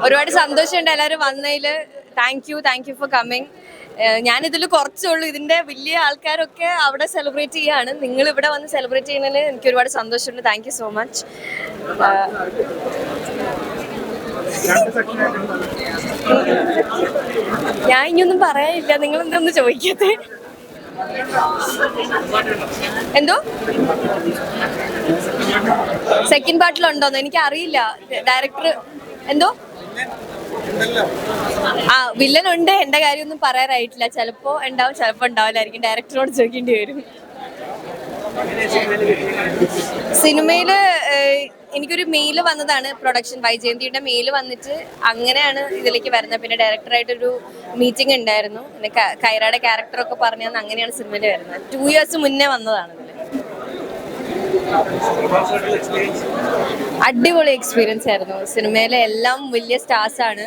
ഒരുപാട് സന്തോഷമുണ്ട് എല്ലാവരും വന്നതിൽ. Thank you for coming. ഞാനിതിൽ കുറച്ചുള്ളൂ, ഇതിന്റെ വലിയ ആൾക്കാരൊക്കെ അവിടെ സെലിബ്രേറ്റ് ചെയ്യാണ്. നിങ്ങൾ ഇവിടെ വന്ന് സെലിബ്രേറ്റ് ചെയ്യുന്നതിൽ എനിക്ക് ഒരുപാട് സന്തോഷമുണ്ട്. Thank you so much. ഞാൻ ഇനിയൊന്നും പറയാനില്ല, നിങ്ങൾ എന്തൊന്നും ചോദിക്കാത്തെ. എന്തോ സെക്കൻഡ് പാർട്ടിലുണ്ടോന്ന് എനിക്ക് അറിയില്ല. ഡയറക്ടർ എന്തോ വില്ലൻ ഉണ്ട്. എന്റെ കാര്യമൊന്നും പറയാറായിട്ടില്ല. ചിലപ്പോ ഉണ്ടാവും, ചിലപ്പോ ഉണ്ടാവില്ലായിരിക്കും. ഡയറക്ടറോട് ചോദിക്കേണ്ടി വരും. സിനിമയില് എനിക്കൊരു മെയില് വന്നതാണ്. പ്രൊഡക്ഷൻ വൈജയന്തിയുടെ മെയില് വന്നിട്ട് അങ്ങനെയാണ് ഇതിലേക്ക് വരുന്നത്. പിന്നെ ഡയറക്ടറായിട്ടൊരു മീറ്റിംഗ് ഉണ്ടായിരുന്നു. പിന്നെ കൈറയുടെ ക്യാരക്ടറൊക്കെ പറഞ്ഞു തന്ന് അങ്ങനെയാണ് സിനിമയിൽ വരുന്നത്. 2 years മുന്നേ വന്നതാണ്. അടിപൊളി എക്സ്പീരിയൻസ് ആയിരുന്നു. സിനിമയിലെ എല്ലാം വലിയ സ്റ്റാർസ് ആണ്.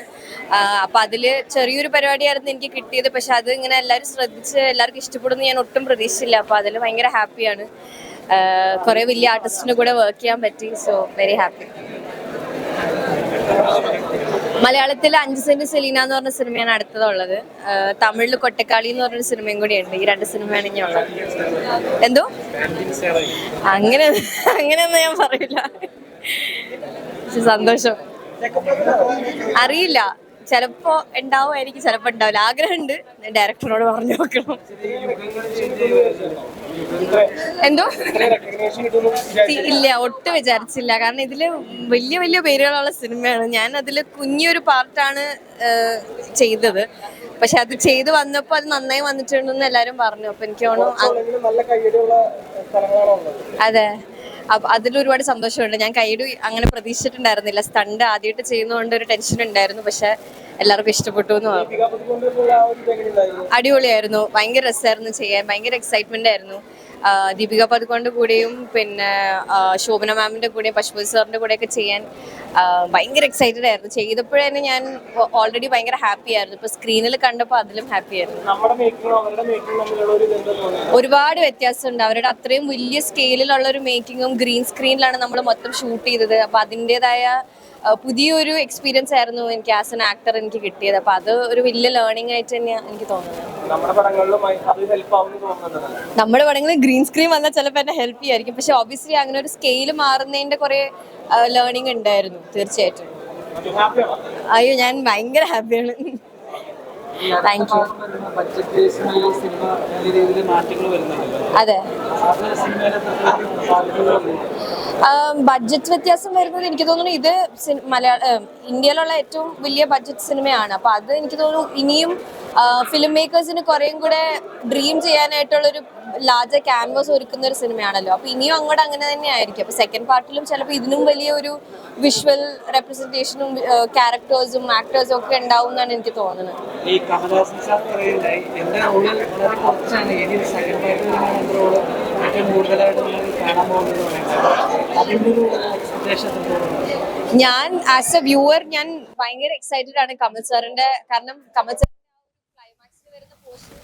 അപ്പൊ അതില് ചെറിയൊരു പരിപാടിയായിരുന്നു എനിക്ക് കിട്ടിയത്. പക്ഷെ അത് ഇങ്ങനെ എല്ലാവരും ശ്രദ്ധിച്ച് എല്ലാവർക്കും ഇഷ്ടപ്പെടുന്നു ഞാൻ ഒട്ടും പ്രതീക്ഷിച്ചില്ല. അപ്പൊ അതിൽ ഭയങ്കര ഹാപ്പിയാണ്. കുറെ വലിയ ആർട്ടിസ്റ്റിന്റെ കൂടെ വർക്ക് ചെയ്യാൻ പറ്റി. So very happy. മലയാളത്തിൽ 5 സെന്റ് സെലീന എന്ന് പറഞ്ഞ സിനിമയാണ് അടുത്തതുള്ളത്. തമിഴിൽ കൊട്ടക്കാളി എന്ന് പറഞ്ഞൊരു സിനിമയും കൂടി ഉണ്ട്. ഈ 2 സിനിമയാണ് ഇനി ഉള്ളത്. എന്തോ അങ്ങനെയൊന്നും ഞാൻ പറയില്ല. സന്തോഷം. അറിയില്ല, ചിലപ്പോ ഉണ്ടാവുമായിരിക്കും, ചിലപ്പോ ഉണ്ടാവില്ല. ആഗ്രഹമുണ്ട്. ഡയറക്ടറോട് പറഞ്ഞു നോക്കണം. എന്തോ ഇല്ല, ഒട്ടും വിചാരിച്ചില്ല. കാരണം ഇതില് വലിയ വലിയ പേരുകളുള്ള സിനിമയാണ്. ഞാൻ അതില് കുഞ്ഞൊരു പാർട്ടാണ് ചെയ്തത്. പക്ഷെ അത് ചെയ്ത് വന്നപ്പോ അത് നന്നായി വന്നിട്ടുണ്ടെന്ന് എല്ലാരും പറഞ്ഞു. അപ്പൊ എനിക്ക് തോന്നുന്നു അതെ. അപ്പൊ അതിലൊരുപാട് സന്തോഷമുണ്ട്. ഞാൻ കൈയ്യടി അങ്ങനെ പ്രതീക്ഷിച്ചിട്ടുണ്ടായിരുന്നില്ല. സ്റ്റണ്ട് ആദ്യമായിട്ട് ചെയ്യുന്നതുകൊണ്ട് ഒരു ടെൻഷൻ ഉണ്ടായിരുന്നു. പക്ഷെ എല്ലാവർക്കും ഇഷ്ടപ്പെട്ടു എന്ന് പറഞ്ഞു. അടിപൊളിയായിരുന്നു. ഭയങ്കര രസമായിരുന്നു ചെയ്യാൻ. ഭയങ്കര എക്സൈറ്റ്മെന്റ് ആയിരുന്നു. ദീപിക പദുക്കോണിന്റെ കൂടെയും പിന്നെ ശോഭന മാമിന്റെ കൂടെയും പശുപതി സാറിന്റെ കൂടെയൊക്കെ ചെയ്യാൻ ഭയങ്കര എക്സൈറ്റഡ് ആയിരുന്നു. ചെയ്തപ്പോഴേ തന്നെ ഞാൻ ഓൾറെഡി ഭയങ്കര ഹാപ്പി ആയിരുന്നു. ഇപ്പൊ സ്ക്രീനിൽ കണ്ടപ്പോൾ അതിലും ഹാപ്പി ആയിരുന്നു. ഒരുപാട് വ്യത്യാസമുണ്ട്. അവരുടെ അത്രയും വലിയ സ്കെയിലുള്ള ഒരു മേക്കിങ്ങും ഗ്രീൻ സ്ക്രീനിലാണ് നമ്മൾ മൊത്തം ഷൂട്ട് ചെയ്തത്. അപ്പൊ അതിൻ്റെതായ പുതിയൊരു എക്സ്പീരിയൻസ് ആയിരുന്നു എനിക്ക് ആസ് എൻ ആക്ടർ എനിക്ക് കിട്ടിയത്. അപ്പൊ അത് ഒരു വലിയ ലേണിംഗ് ആയിട്ട് തന്നെയാണ് എനിക്ക് തോന്നുന്നത്. നമ്മുടെ പടങ്ങളിൽ ഗ്രീൻ സ്ക്രീൻ വന്നാൽ ചിലപ്പോൾ എന്നെ ഹെൽപ്പ് ചെയ്യായിരിക്കും. പക്ഷെ ഒബിയസ്ലി അങ്ങനെ ഒരു സ്കെയിൽ മാറുന്നതിന്റെ കുറെ ലേണിംഗ് ഉണ്ടായിരുന്നു. തീർച്ചയായിട്ടും. അയ്യോ, ഞാൻ ഭയങ്കര ഹാപ്പിയാണ്. Thank you. അതെ, ബഡ്ജറ്റ് വ്യത്യാസം വരുന്നത് എനിക്ക് തോന്നുന്നു ഇത് ഇന്ത്യയിലുള്ള ഏറ്റവും വലിയ ബഡ്ജറ്റ് സിനിമയാണ്. അപ്പൊ അത് എനിക്ക് തോന്നുന്നു ഇനിയും ഫിലിം മേക്കേഴ്സിന് കുറേയും കൂടെ ഡ്രീം ചെയ്യാനായിട്ടുള്ളൊരു ലാർജർ ക്യാൻവാസ് ഒരുക്കുന്ന ഒരു സിനിമയാണല്ലോ. അപ്പൊ ഇനിയും അങ്ങോട്ട് അങ്ങനെ തന്നെ ആയിരിക്കും. അപ്പൊ സെക്കൻഡ് പാർട്ടിലും ചിലപ്പോൾ ഇതിനും വലിയൊരു വിഷ്വൽ റെപ്രസെന്റേഷനും ക്യാരക്ടേഴ്സും ആക്ടേഴ്സും ഒക്കെ ഉണ്ടാവും എന്നാണ് എനിക്ക് തോന്നുന്നത്. ഞാൻ ആസ് എ വ്യൂവർ ഞാൻ ഭയങ്കര എക്സൈറ്റഡ് ആണ് കമൽ സാറിന്റെ. കാരണം കമൽ സാർ ക്ലൈമാക്സിൽ വരുന്ന പോർഷൻ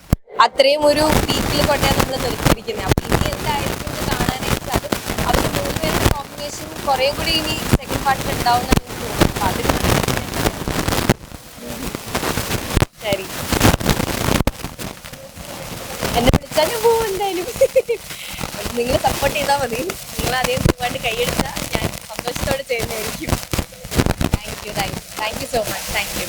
അത്രയും ഒരു പീക്കിൽ കൊണ്ടാണ് നമ്മൾ നിർത്തിയിരിക്കുന്നത്. അപ്പൊ ഇനി എന്തായിരിക്കും എന്ന് കാണാനായിട്ട് അത് അവര് 3 പേരുടെ കോമ്പിനേഷൻ കുറെ കൂടി ഇനി സെക്കൻഡ് പാർട്ടിൽ ഉണ്ടാവും എന്നാണ് എനിക്ക് തോന്നുന്നത്. അപ്പൊ അതിന് ശരി, എന്നെ വിളിച്ചാലും പോവും എന്തായാലും. നിങ്ങൾ സപ്പോർട്ട് ചെയ്താൽ മതി. നിങ്ങൾ അതേ ഒരുപാട് കൈയെടുത്താൽ ഞാൻ സന്തോഷത്തോടെ ചെയ്യുന്നതായിരിക്കും. Thank you so much. Thank you.